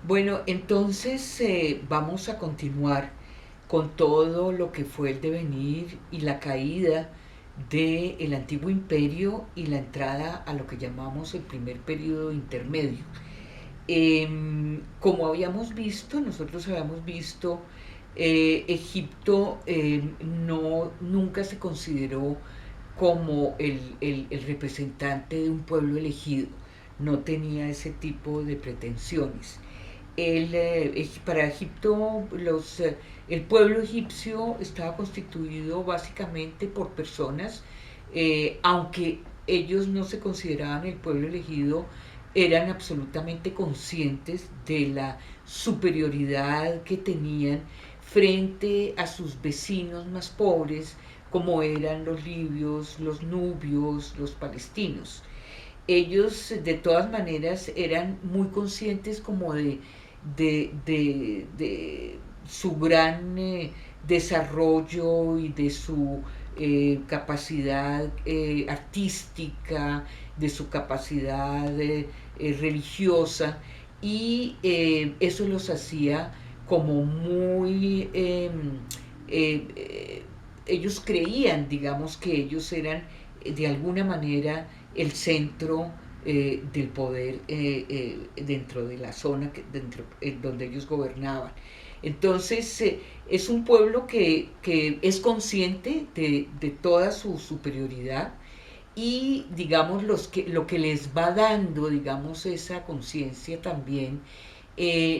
Bueno, entonces vamos a continuar con todo lo que fue el devenir y la caída del antiguo imperio y la entrada a lo que llamamos el primer periodo intermedio. Como habíamos visto, nosotros habíamos visto, Egipto no, nunca se consideró como el representante de un pueblo elegido, no tenía ese tipo de pretensiones. Para Egipto, el pueblo egipcio estaba constituido básicamente por personas, aunque ellos no se consideraban el pueblo elegido, eran absolutamente conscientes de la superioridad que tenían frente a sus vecinos más pobres, como eran los libios, los nubios, los palestinos. Ellos de todas maneras eran muy conscientes como de su gran desarrollo y de su capacidad artística, de su capacidad religiosa, y eso los hacía como muy... ellos creían, digamos, que ellos eran de alguna manera el centro del poder dentro de la zona donde ellos gobernaban. Entonces, es un pueblo que es consciente de toda su superioridad, y digamos lo que les va dando, digamos, esa conciencia también,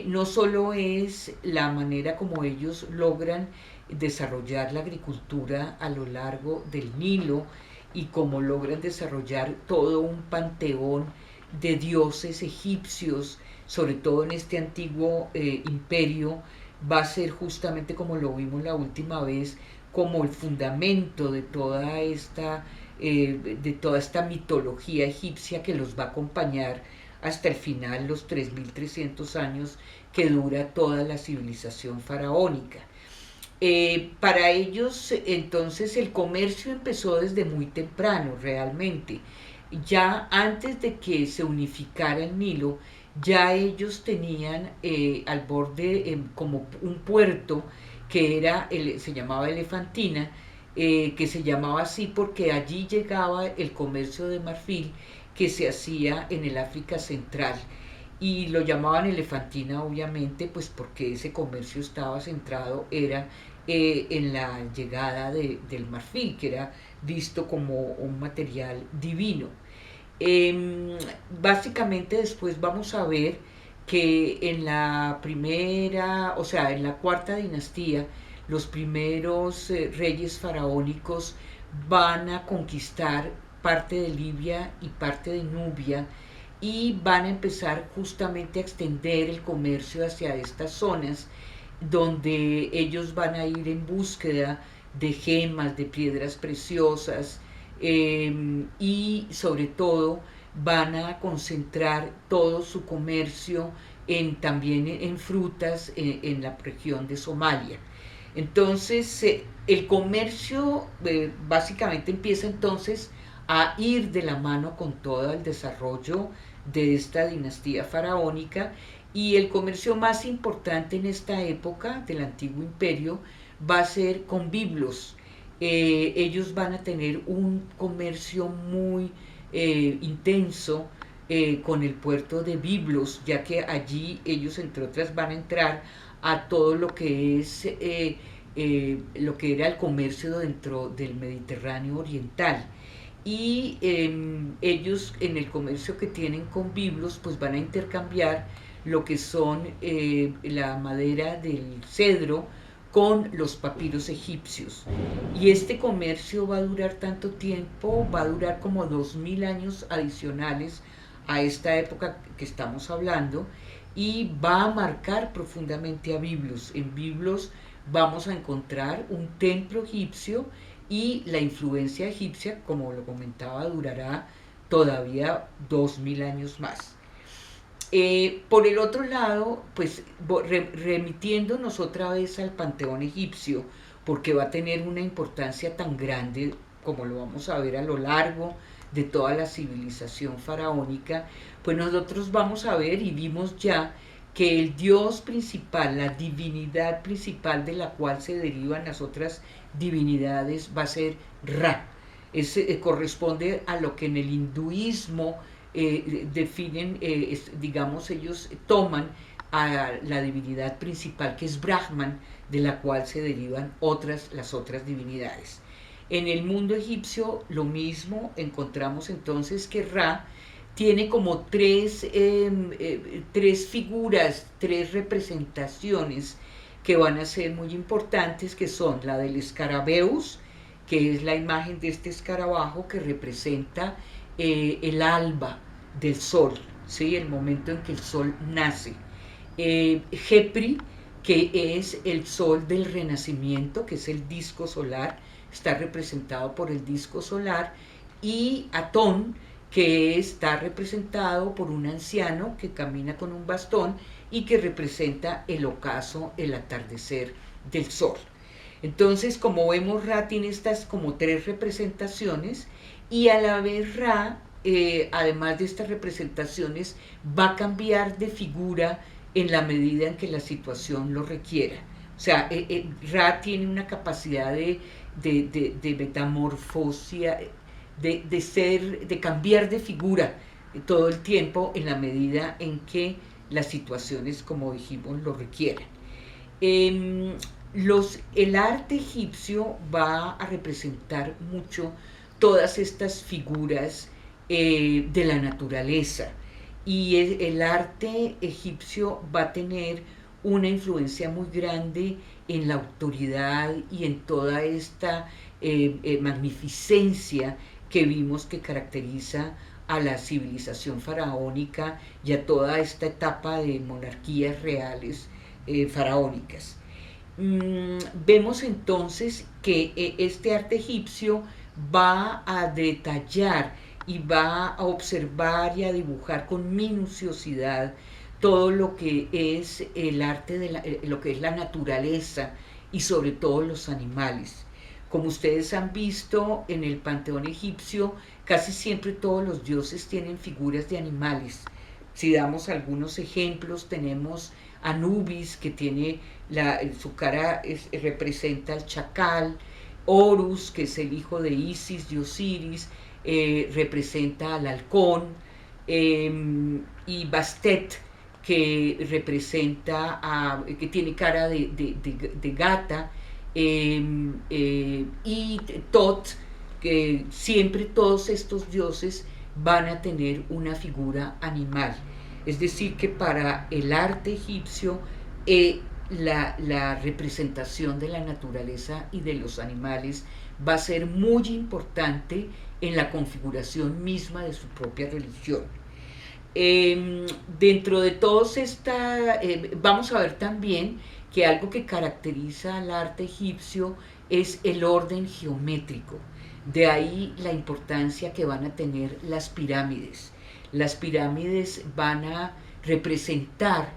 no solo es la manera como ellos logran desarrollar la agricultura a lo largo del Nilo, y cómo logran desarrollar todo un panteón de dioses egipcios, sobre todo en este antiguo imperio, va a ser justamente, como lo vimos la última vez, como el fundamento de toda esta mitología egipcia que los va a acompañar hasta el final, los 3300 años que dura toda la civilización faraónica. Para ellos, entonces, el comercio empezó desde muy temprano, realmente. Ya antes de que se unificara el Nilo, ya ellos tenían al borde, como un puerto que se llamaba Elefantina, que se llamaba así porque allí llegaba el comercio de marfil que se hacía en el África Central. Y lo llamaban Elefantina, obviamente, pues porque ese comercio estaba centrado, era en la llegada del marfil, que era visto como un material divino. Básicamente después vamos a ver que en la primera, o sea, en la cuarta dinastía, los primeros reyes faraónicos van a conquistar parte de Libia y parte de Nubia, y van a empezar justamente a extender el comercio hacia estas zonas, donde ellos van a ir en búsqueda de gemas, de piedras preciosas, y sobre todo van a concentrar todo su comercio también en frutas en la región de Somalia. Entonces, el comercio básicamente empieza entonces a ir de la mano con todo el desarrollo de esta dinastía faraónica, y el comercio más importante en esta época del antiguo imperio va a ser con biblos. Ellos van a tener un comercio muy intenso con el puerto de Biblos, ya que allí ellos, entre otras, van a entrar a todo lo que es lo que era el comercio dentro del Mediterráneo oriental. Y ellos, en el comercio que tienen con Biblos, pues van a intercambiar lo que son la madera del cedro con los papiros egipcios. Y este comercio va a durar tanto tiempo, va a durar como 2000 años adicionales a esta época que estamos hablando, y va a marcar profundamente a Biblos. En Biblos vamos a encontrar un templo egipcio, y la influencia egipcia, como lo comentaba, durará todavía 2000 años más. Por el otro lado, pues remitiéndonos otra vez al panteón egipcio, porque va a tener una importancia tan grande como lo vamos a ver a lo largo de toda la civilización faraónica, pues nosotros vamos a ver y vimos ya que el dios principal, la divinidad principal de la cual se derivan las otras divinidades, va a ser Ra. Corresponde a lo que en el hinduismo definen, digamos, ellos toman a la divinidad principal, que es Brahman, de la cual se derivan las otras divinidades. En el mundo egipcio lo mismo, encontramos entonces que Ra tiene como tres figuras, tres representaciones que van a ser muy importantes, que son la del escarabeus, que es la imagen de este escarabajo que representa el alba del sol, ¿sí? El momento en que el sol nace. Jepri, que es el sol del renacimiento, que es el disco solar, está representado por el disco solar, y Atón, que está representado por un anciano que camina con un bastón y que representa el ocaso, el atardecer del sol. Entonces, como vemos, Ra tiene estas como tres representaciones, y a la vez Ra, además de estas representaciones, va a cambiar de figura en la medida en que la situación lo requiera. O sea, Ra tiene una capacidad de metamorfosia, de cambiar de figura todo el tiempo en la medida en que las situaciones, como dijimos, lo requieran. El arte egipcio va a representar mucho todas estas figuras de la naturaleza, y el arte egipcio va a tener una influencia muy grande en la autoridad y en toda esta magnificencia que vimos que caracteriza a la civilización faraónica y a toda esta etapa de monarquías reales faraónicas. Vemos entonces que este arte egipcio va a detallar y va a observar y a dibujar con minuciosidad todo lo que es el arte lo que es la naturaleza, y sobre todo los animales. Como ustedes han visto en el panteón egipcio, casi siempre todos los dioses tienen figuras de animales. Si damos algunos ejemplos, tenemos Anubis, que tiene su cara representa al chacal. Horus, que es el hijo de Isis y Osiris, representa al halcón. Y Bastet, que representa que tiene cara de gata. Y Tot, que siempre todos estos dioses van a tener una figura animal. Es decir, que para el arte egipcio la representación de la naturaleza y de los animales va a ser muy importante en la configuración misma de su propia religión. Dentro de todos vamos a ver también que algo que caracteriza al arte egipcio es el orden geométrico. De ahí la importancia que van a tener las pirámides. Las pirámides van a representar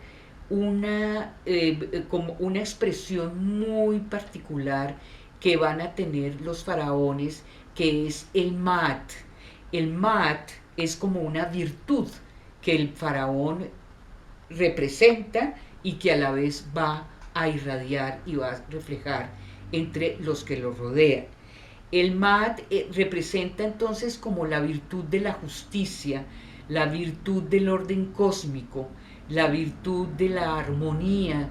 como una expresión muy particular que van a tener los faraones, que es el Maat. El Maat es como una virtud que el faraón representa y que a la vez va a irradiar y va a reflejar entre los que lo rodean. El Maat representa entonces como la virtud de la justicia, la virtud del orden cósmico, la virtud de la armonía,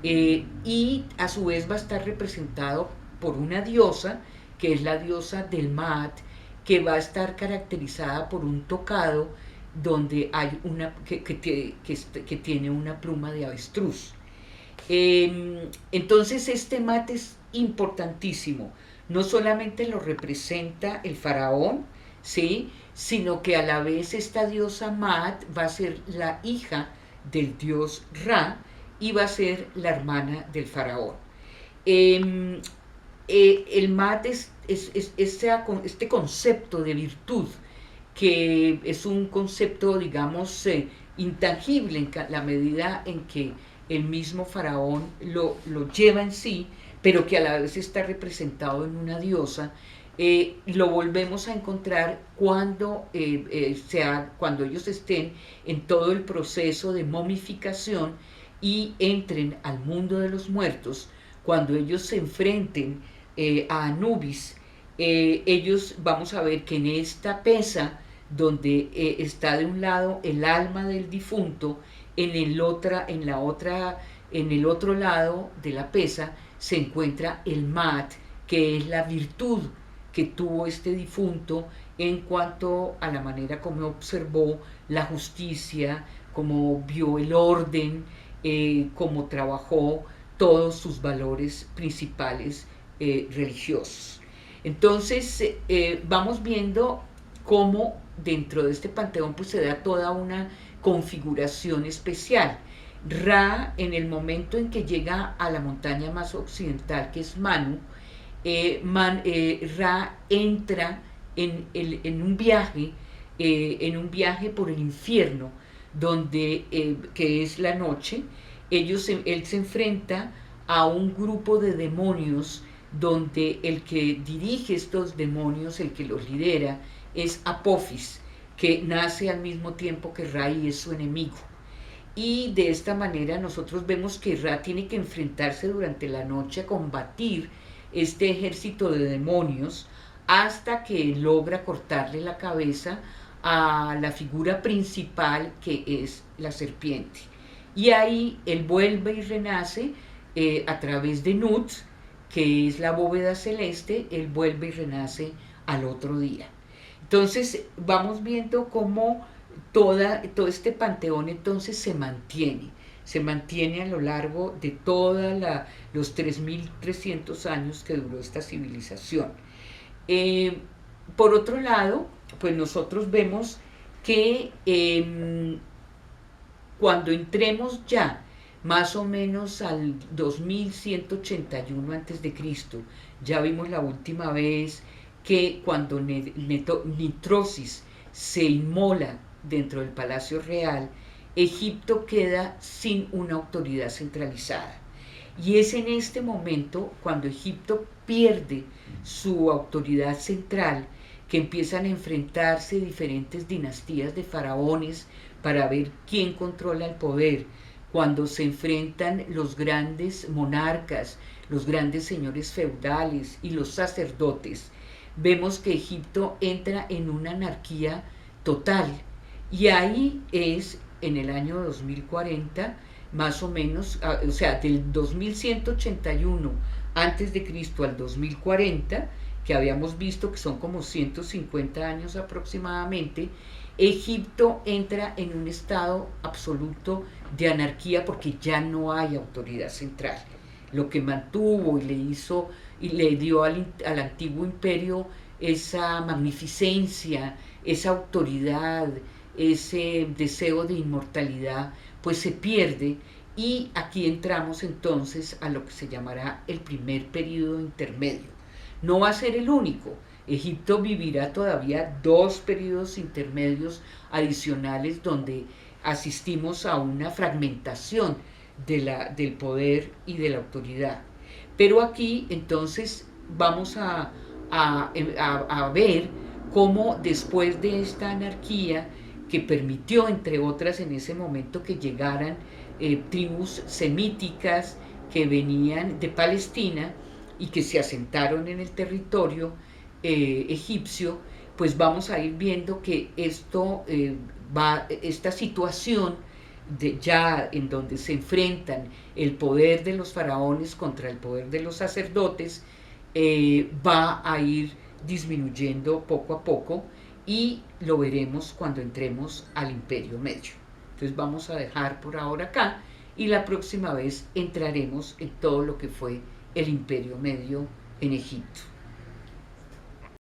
y a su vez va a estar representado por una diosa, que es la diosa del Maat, que va a estar caracterizada por un tocado donde hay que tiene una pluma de avestruz. Entonces este Maat es importantísimo. No solamente lo representa el faraón, ¿sí?, sino que a la vez esta diosa Maat va a ser la hija del dios Ra y va a ser la hermana del faraón. El Maat es este concepto de virtud, que es un concepto, digamos, intangible en la medida en que el mismo faraón lo lleva en sí, pero que a la vez está representado en una diosa. Lo volvemos a encontrar cuando ellos estén en todo el proceso de momificación, y entren al mundo de los muertos, cuando ellos se enfrenten a Anubis, ellos vamos a ver que en esta pesa, donde está de un lado el alma del difunto, en el otro lado de la pesa se encuentra el mat, que es la virtud que tuvo este difunto en cuanto a la manera como observó la justicia, como vio el orden, como trabajó todos sus valores principales religiosos. Entonces vamos viendo cómo dentro de este panteón pues se da toda una configuración especial. Ra, en el momento en que llega a la montaña más occidental, que es Manu, Ra entra en un viaje por el infierno, donde, que es la noche. Él se enfrenta a un grupo de demonios, donde el que dirige estos demonios, el que los lidera, es Apophis, que nace al mismo tiempo que Ra y es su enemigo. Y de esta manera nosotros vemos que Ra tiene que enfrentarse durante la noche a combatir este ejército de demonios, hasta que logra cortarle la cabeza a la figura principal, que es la serpiente. Y ahí él vuelve y renace a través de Nut, que es la bóveda celeste. Él vuelve y renace al otro día. Entonces vamos viendo cómo todo este panteón entonces se mantiene a lo largo de todos los 3.300 años que duró esta civilización. Por otro lado, pues nosotros vemos que cuando entremos ya más o menos al 2181 a.C., ya vimos la última vez que cuando Nitrosis se inmola dentro del Palacio Real, Egipto queda sin una autoridad centralizada. Y es en este momento, cuando Egipto pierde su autoridad central, que empiezan a enfrentarse diferentes dinastías de faraones para ver quién controla el poder. Cuando se enfrentan los grandes monarcas, los grandes señores feudales y los sacerdotes, vemos que Egipto entra en una anarquía total. Y ahí es en el año 2040, más o menos, o sea, del 2181 antes de Cristo al 2040, que habíamos visto que son como 150 años aproximadamente, Egipto entra en un estado absoluto de anarquía, porque ya no hay autoridad central. Lo que mantuvo y le hizo y le dio al antiguo imperio esa magnificencia, esa autoridad, ese deseo de inmortalidad, pues se pierde. Y aquí entramos entonces a lo que se llamará el primer periodo intermedio. No va a ser el único. Egipto vivirá todavía 2 periodos intermedios adicionales, donde asistimos a una fragmentación del poder y de la autoridad. Pero aquí entonces vamos a ver cómo, después de esta anarquía que permitió, entre otras, en ese momento que llegaran tribus semíticas que venían de Palestina y que se asentaron en el territorio egipcio, pues vamos a ir viendo que esta situación ya en donde se enfrentan el poder de los faraones contra el poder de los sacerdotes, va a ir disminuyendo poco a poco, y lo veremos cuando entremos al Imperio Medio. Entonces vamos a dejar por ahora acá, y la próxima vez entraremos en todo lo que fue el Imperio Medio en Egipto.